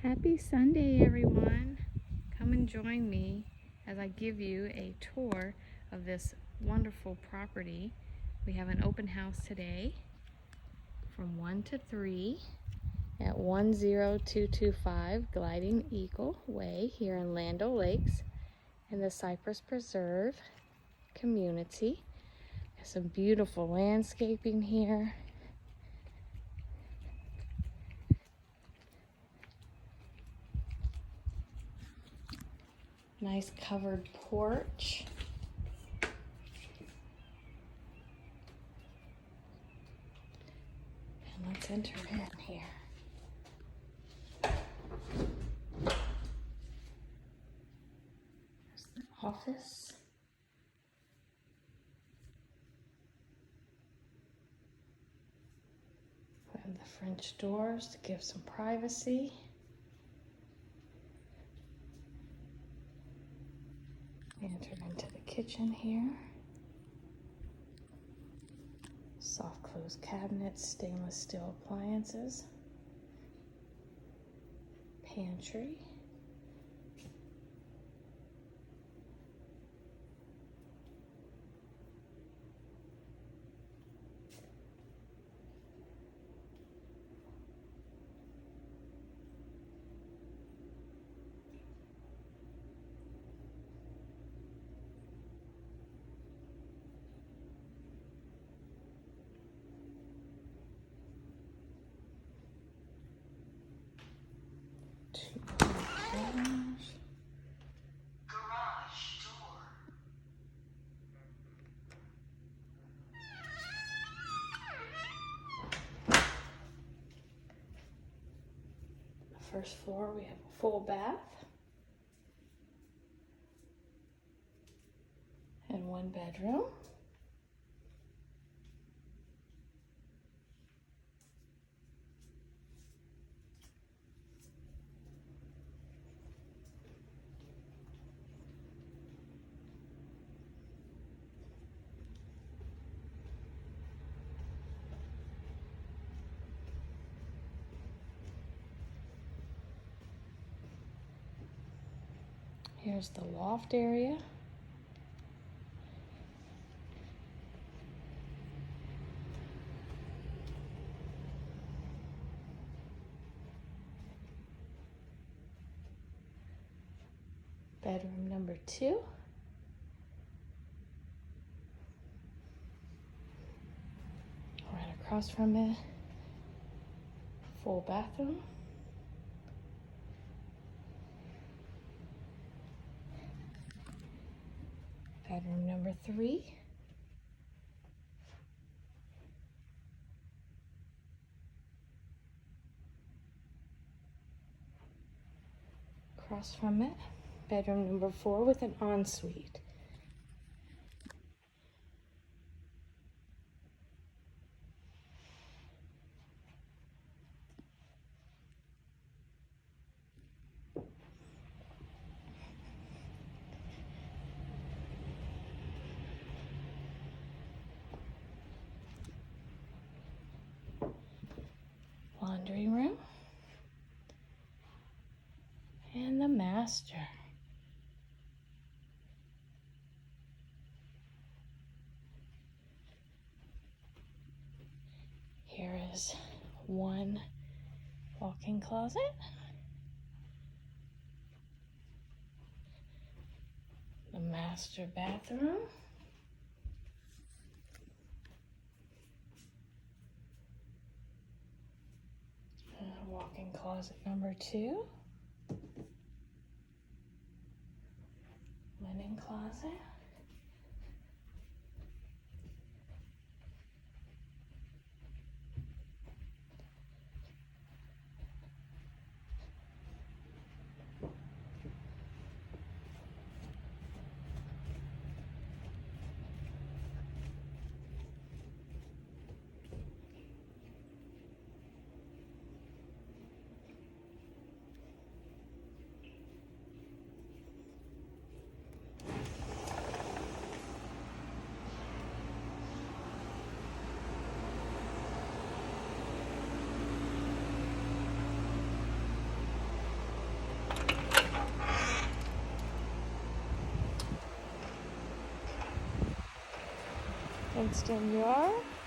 Happy Sunday, everyone. Come and join me as I give you a tour of this wonderful property. We have an open house today from 1 to 3 at 10225 Gliding Eagle Way here in Land O' Lakes in the Cypress Preserve community. There's some beautiful landscaping here. Nice covered porch. And let's enter in here. There's the office. We have the French doors to give some privacy. Enter into the kitchen here. Soft close cabinets, stainless steel appliances. Pantry. Garage door. The first floor, we have a full bath and one bedroom. Here's the loft area. Bedroom number 2. Right across from it, full bathroom. Bedroom number 3. Across from it, bedroom number 4 with an ensuite. Laundry room. And the master. Here is one walk-in closet. The master bathroom. Walk-in closet number 2. Linen closet. fenced in yard.